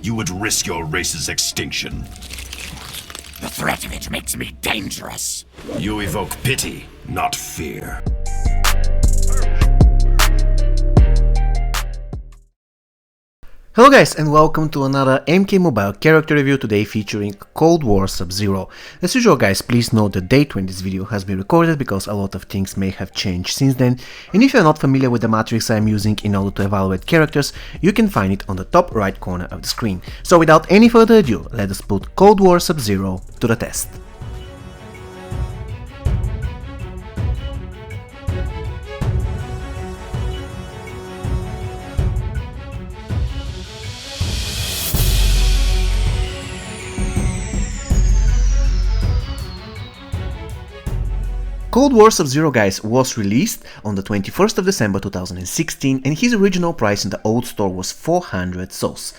you would risk your race's extinction. The threat of it makes me dangerous. You evoke pity, not fear. Hello guys, and welcome to another MK Mobile character review, today featuring Cold War Sub-Zero. As usual guys, please note the date when this video has been recorded, because a lot of things may have changed since then, and if you're not familiar with the matrix I'm using in order to evaluate characters, you can find it on the top right corner of the screen. So without any further ado, let us put Cold War Sub-Zero to the test. Cold War Sub-Zero guys was released on the 21st of December 2016, and his original price in the old store was 400 souls.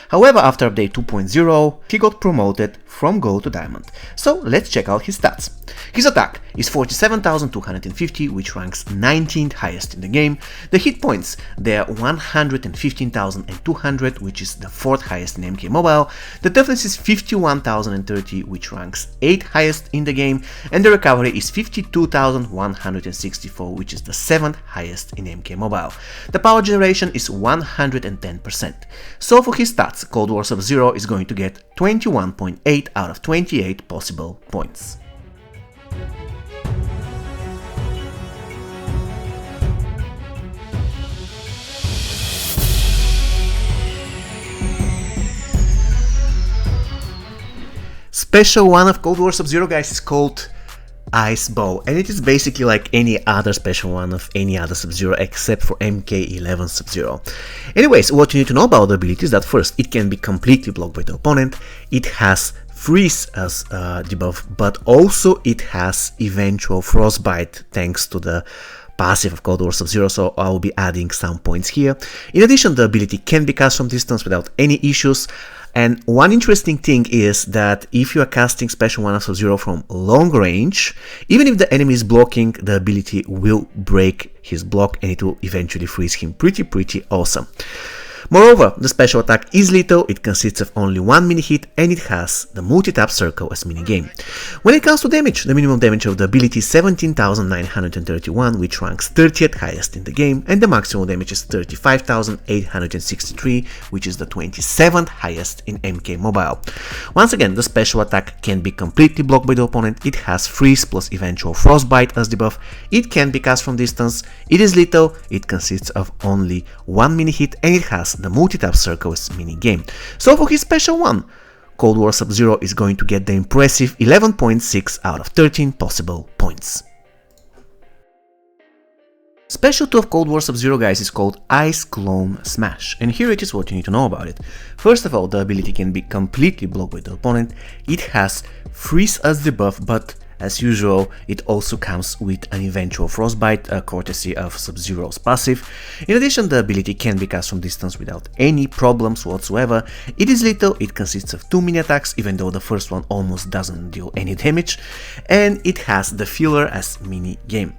However, after update 2.0, he got promoted from Gold to Diamond. So let's check out his stats. His attack is 47,250, which ranks 19th highest in the game. The hit points, they're 115,200, which is the 4th highest in MK Mobile. The toughness is 51,030, which ranks 8th highest in the game. And the recovery is 52,164, which is the 7th highest in MK Mobile. The power generation is 110%. So for his stats, Cold War Sub-Zero is going to get 21.8 out of 28 possible points. Special one of Cold War Sub-Zero guys is called Ice Bow, and it is basically like any other special one of any other Sub-Zero except for MK11 Sub-Zero. Anyways, what you need to know about the ability is that first, it can be completely blocked by the opponent, it has freeze as debuff, but also it has eventual frostbite thanks to the passive of Cold War Sub-Zero, so I will be adding some points here. In addition, the ability can be cast from distance without any issues. And one interesting thing is that if you are casting Special 1 of Sub-Zero from long range, even if the enemy is blocking, the ability will break his block and it will eventually freeze him. Pretty awesome. Moreover, the special attack is lethal, it consists of only one mini hit, and it has the multi-tap circle as minigame. When it comes to damage, the minimum damage of the ability is 17,931, which ranks 30th highest in the game, and the maximum damage is 35,863, which is the 27th highest in MK Mobile. Once again, the special attack can be completely blocked by the opponent, it has freeze plus eventual frostbite as debuff, it can be cast from distance, it is lethal, it consists of only one mini hit, and it has the multi-tap circle as mini-game. So for his special one, Cold War Sub-Zero is going to get the impressive 11.6 out of 13 possible points. Special 2 of Cold War Sub-Zero guys is called Ice Clone Smash, and here it is what you need to know about it. First of all, the ability can be completely blocked by the opponent, it has freeze as debuff, but as usual, it also comes with an eventual frostbite, courtesy of Sub-Zero's passive. In addition, the ability can be cast from distance without any problems whatsoever. It is lethal, it consists of 2 mini attacks, even though the first one almost doesn't deal any damage, and it has the filler as mini game.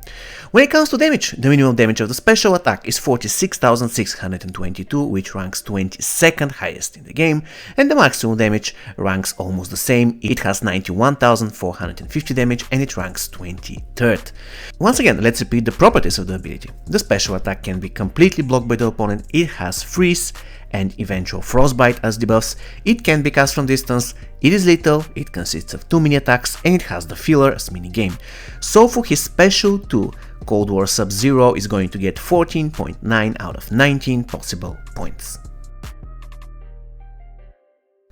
When it comes to damage, the minimum damage of the special attack is 46,622, which ranks 22nd highest in the game, and the maximum damage ranks almost the same, it has 91,450 damage, and it ranks 23rd. Once again, let's repeat the properties of the ability. The special attack can be completely blocked by the opponent, it has freeze and eventual frostbite as debuffs, it can be cast from distance, it is lethal, it consists of 2 mini attacks, and it has the filler as minigame. So for his special 2, Cold War Sub-Zero is going to get 14.9 out of 19 possible points.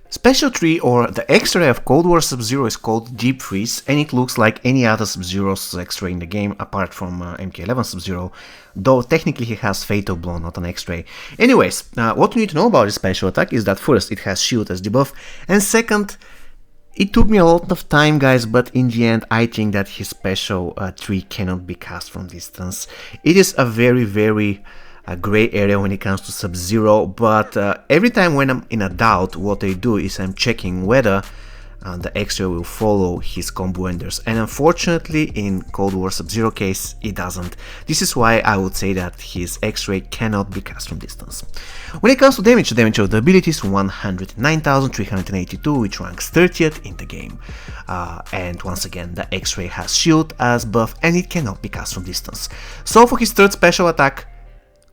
Special 3, or the X-Ray of Cold War Sub-Zero, is called Deep Freeze, and it looks like any other Sub-Zero's X-Ray in the game apart from MK11 Sub-Zero, though technically he has Fatal Blow, not an X-Ray. Anyways, what you need to know about his special attack is that first, it has shield as debuff, and second, it took me a lot of time guys, but in the end I think that his special 3 cannot be cast from distance. It is a very gray area when it comes to Sub-Zero, but every time when I'm in a doubt, what I do is I'm checking whether the X-ray will follow his combo enders, and unfortunately in Cold War Sub-Zero case it doesn't. This is why I would say that his X-ray cannot be cast from distance. When it comes to damage, the damage of the ability is 109,382, which ranks 30th in the game. And once again, the X-ray has shield as buff and it cannot be cast from distance. So for his third special attack,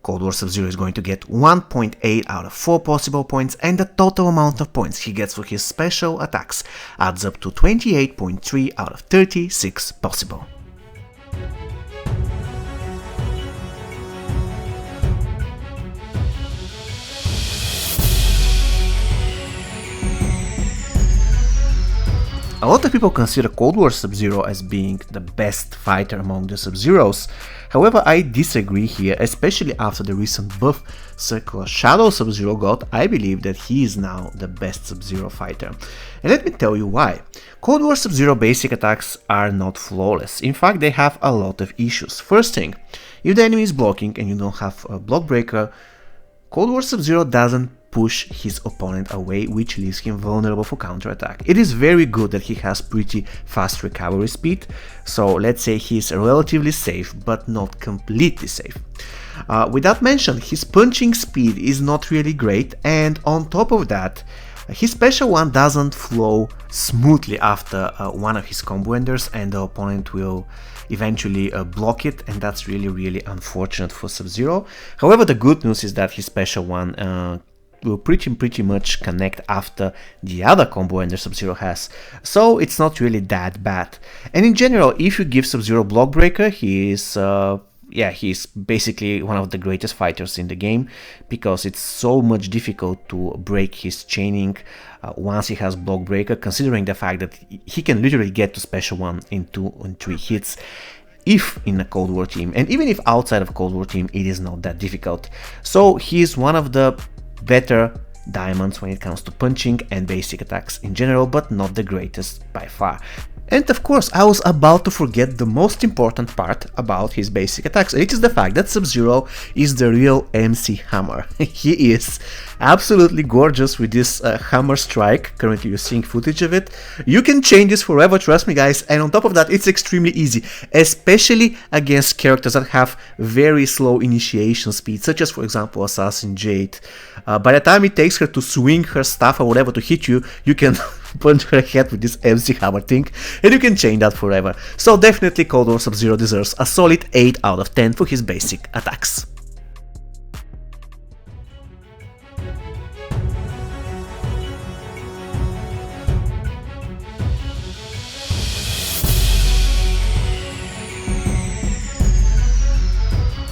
Cold War Sub-Zero is going to get 1.8 out of 4 possible points, and the total amount of points he gets for his special attacks adds up to 28.3 out of 36 possible. A lot of people consider Cold War Sub-Zero as being the best fighter among the Sub-Zeros. However, I disagree here, especially after the recent buff Circular Shadow Sub-Zero got. I believe that he is now the best Sub-Zero fighter. And let me tell you why. Cold War Sub-Zero basic attacks are not flawless. In fact, they have a lot of issues. First thing, if the enemy is blocking and you don't have a block breaker, Cold War Sub-Zero doesn't push his opponent away, which leaves him vulnerable for counterattack. It is very good that he has pretty fast recovery speed, so let's say he's relatively safe, but not completely safe. With that mentioned, his punching speed is not really great, and on top of that, his special one doesn't flow smoothly after one of his combo enders, and the opponent will eventually block it, and that's really unfortunate for Sub-Zero. However, the good news is that his special one will pretty much connect after the other combo ender Sub-Zero has, so it's not really that bad. And in general, if you give Sub-Zero block breaker, he's basically one of the greatest fighters in the game, because it's so much difficult to break his chaining once he has block breaker, considering the fact that he can literally get to special one in 2 and 3 hits if in a Cold War team, and even if outside of Cold War team it is not that difficult. So he is one of the better diamonds when it comes to punching and basic attacks in general, but not the greatest by far. And of course, I was about to forget the most important part about his basic attacks. It is the fact that Sub-Zero is the real MC Hammer. He is absolutely gorgeous with this hammer strike. Currently you're seeing footage of it. You can change this forever, trust me guys, and on top of that it's extremely easy, especially against characters that have very slow initiation speed, such as for example Assassin Jade. By the time it takes her to swing her stuff or whatever to hit you, you can punch her head with this MC Hammer thing, and you can chain that forever. So definitely Cold War Sub-Zero deserves a solid 8 out of 10 for his basic attacks.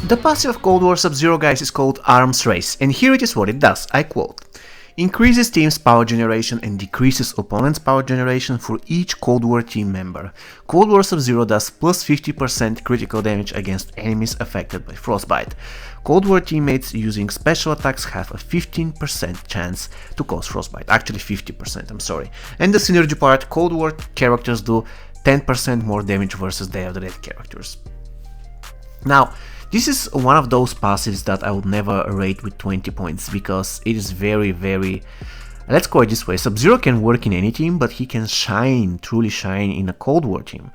The passive of Cold War Sub-Zero, guys, is called Arms Race, and here it is what it does, I quote: increases team's power generation and decreases opponent's power generation for each Cold War team member. Cold War Sub-Zero does plus 50% critical damage against enemies affected by frostbite. Cold War teammates using special attacks have a 15% chance to cause frostbite, actually 50%, I'm sorry. And the synergy part, Cold War characters do 10% more damage versus the other dead characters. Now, this is one of those passives that I would never rate with 20 points, because it is very, let's call it this way, Sub-Zero can work in any team, but he can shine, truly shine in a Cold War team.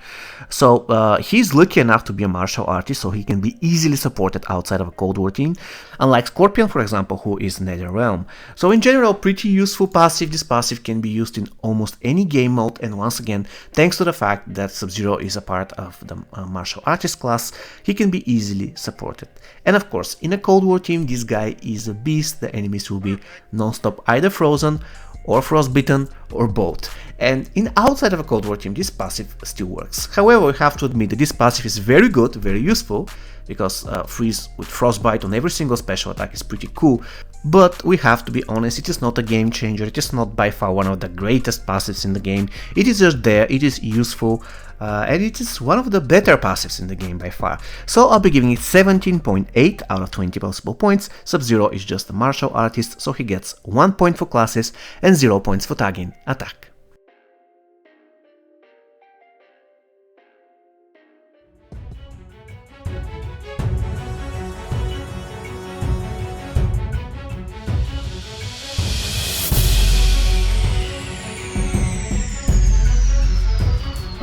So he's lucky enough to be a martial artist, so he can be easily supported outside of a Cold War team, unlike Scorpion, for example, who is NetherRealm. So in general, pretty useful passive. This passive can be used in almost any game mode, and once again, thanks to the fact that Sub-Zero is a part of the martial artist class, he can be easily supported. And of course, in a Cold War team, this guy is a beast. The enemies will be non-stop either frozen or frostbitten or both. And in outside of a Cold War team, this passive still works. However, we have to admit that this passive is very good, very useful, because freeze with frostbite on every single special attack is pretty cool. But we have to be honest, it is not a game changer, it is not by far one of the greatest passives in the game. It is just there, it is useful, and it is one of the better passives in the game by far. So I'll be giving it 17.8 out of 20 possible points. Sub-Zero is just a martial artist, so he gets 1 point for classes and 0 points for tagging attack.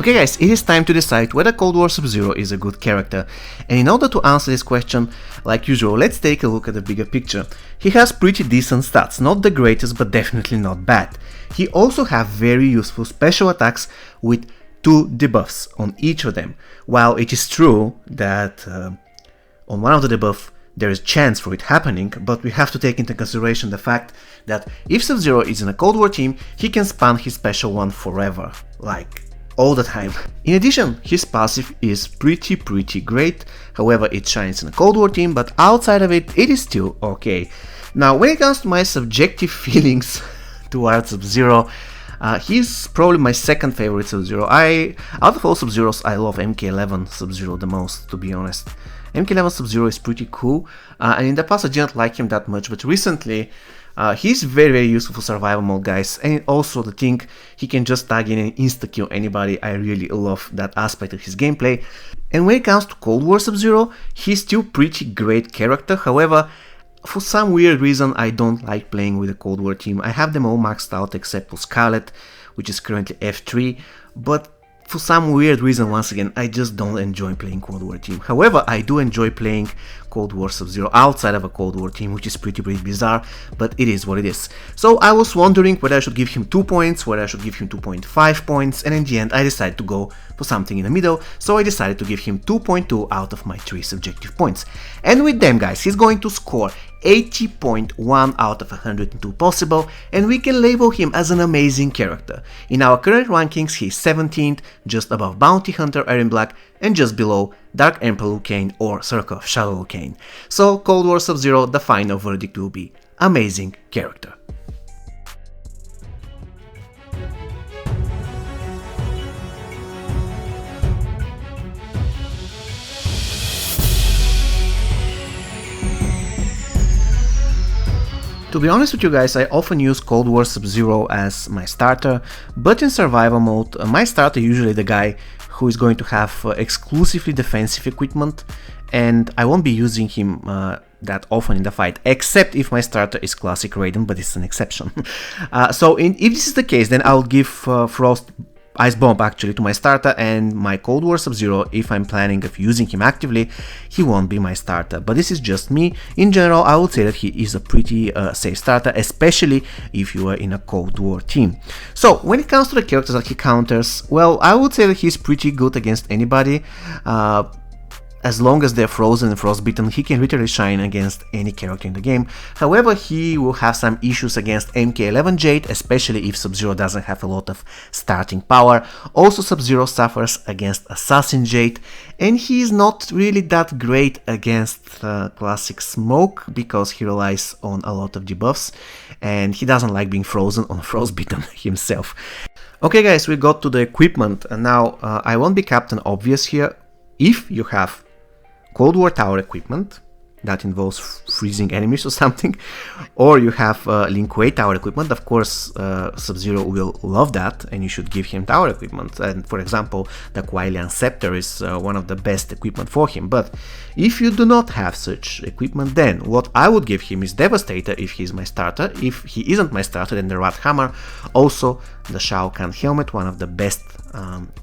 Okay guys, it is time to decide whether Cold War Sub-Zero is a good character, and in order to answer this question, like usual, let's take a look at the bigger picture. He has pretty decent stats, not the greatest but definitely not bad. He also has very useful special attacks with 2 debuffs on each of them. While it is true that on one of the debuffs there is chance for it happening, but we have to take into consideration the fact that if Sub-Zero is in a Cold War team, he can spam his special one forever, like all the time. In addition, his passive is pretty great, however it shines in a Cold War team, but outside of it, it is still okay. Now when it comes to my subjective feelings towards Sub-Zero, he's probably my second favorite Sub-Zero. Out of all Sub-Zeros, I love MK11 Sub-Zero the most, to be honest. MK11 Sub-Zero is pretty cool, and in the past I didn't like him that much, but recently he's very useful for survival mode, guys, and also the thing, he can just tag in and insta-kill anybody. I really love that aspect of his gameplay. And when it comes to Cold War Sub-Zero, he's still pretty great character, however, for some weird reason I don't like playing with the Cold War team. I have them all maxed out except for Scarlet, which is currently F3, but for some weird reason, once again, I just don't enjoy playing Cold War team. However, I do enjoy playing Cold War Sub-Zero outside of a Cold War team, which is pretty bizarre, but it is what it is. So I was wondering whether I should give him 2 points, whether I should give him 2.5 points, and in the end I decided to go for something in the middle, so I decided to give him 2.2 out of my 3 subjective points. And with them, guys, he's going to score 80.1 out of 102 possible, and we can label him as an amazing character. In our current rankings, he's 17th, just above Bounty Hunter Eren Black, and just below Dark Emperor Liu Kang or Circle of Shadow Liu Kang. So Cold War Sub-Zero, the final verdict will be amazing character. To be honest with you guys, I often use Cold War Sub-Zero as my starter, but in survival mode, my starter is usually the guy who is going to have exclusively defensive equipment, and I won't be using him that often in the fight, except if my starter is Classic Raiden, but it's an exception. If this is the case, then I'll give Frost Ice Bomb actually to my starter, and my Cold War Sub-Zero, if I'm planning of using him actively, he won't be my starter. But this is just me. In general, I would say that he is a pretty safe starter, especially if you are in a Cold War team. So when it comes to the characters that he counters, well, I would say that he's pretty good against anybody. As long as they're frozen and frostbitten, he can literally shine against any character in the game. However, he will have some issues against MK11 Jade, especially if Sub-Zero doesn't have a lot of starting power. Also, Sub-Zero suffers against Assassin Jade, and he's not really that great against Classic Smoke, because he relies on a lot of debuffs, and he doesn't like being frozen or frostbitten himself. Okay guys, we got to the equipment, and now I won't be Captain Obvious here. If you have Cold War Tower equipment, that involves freezing enemies or something, or you have Lin Kuei Tower equipment, of course Sub-Zero will love that, and you should give him tower equipment. And for example, the Kuai Liang Scepter is one of the best equipment for him. But if you do not have such equipment, then what I would give him is Devastator if he's my starter. If he isn't my starter, then the Rat Hammer, also the Shao Kahn Helmet, one of the best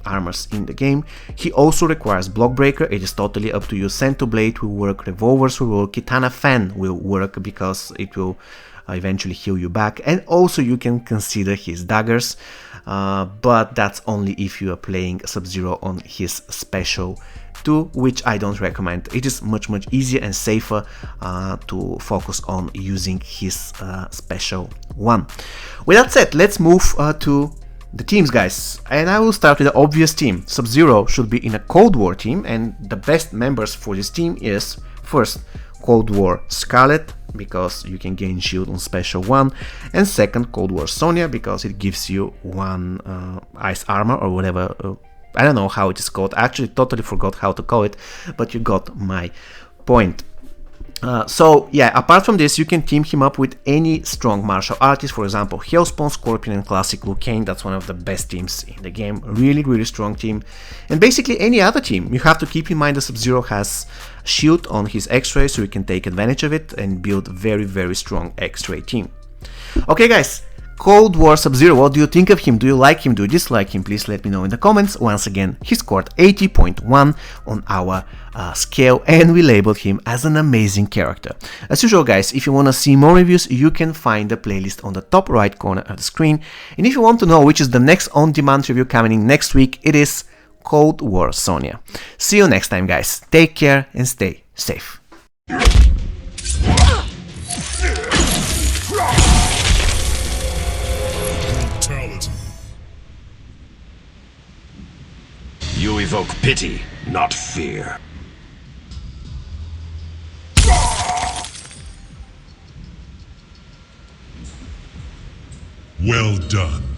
armors in the game. He also requires Block Breaker. It is totally up to you. Cento Blade will work, Revolvers will work, Kitana Fan will work because it will eventually heal you back, and also you can consider his daggers, but that's only if you are playing Sub-Zero on his special 2, which I don't recommend. It is much easier and safer to focus on using his special 1. With that said, let's move to the teams, guys, and I will start with the obvious team. Sub-Zero should be in a Cold War team, and the best members for this team is, first, Cold War Scarlet, because you can gain shield on special 1, and second, Cold War Sonya, because it gives you 1 ice armor or whatever. I don't know how it is called. I actually totally forgot how to call it, but you got my point. So yeah, apart from this, you can team him up with any strong martial artist, for example Hellspawn, Scorpion, and Classic Liu Kang. That's one of the best teams in the game, really strong team. And basically any other team. You have to keep in mind that Sub-Zero has shield on his X-Ray, so you can take advantage of it and build very strong X-Ray team. Okay guys, Kold War Sub-Zero, what do you think of him? Do you like him? Do you dislike him? Please let me know in the comments. Once again, he scored 80.1 on our scale, and we labeled him as an amazing character. As usual, guys, if you want to see more reviews, you can find the playlist on the top right corner of the screen. And if you want to know which is the next on-demand review coming in next week, it is Kold War Sonya. See you next time, guys. Take care and stay safe. You evoke pity, not fear. Well done.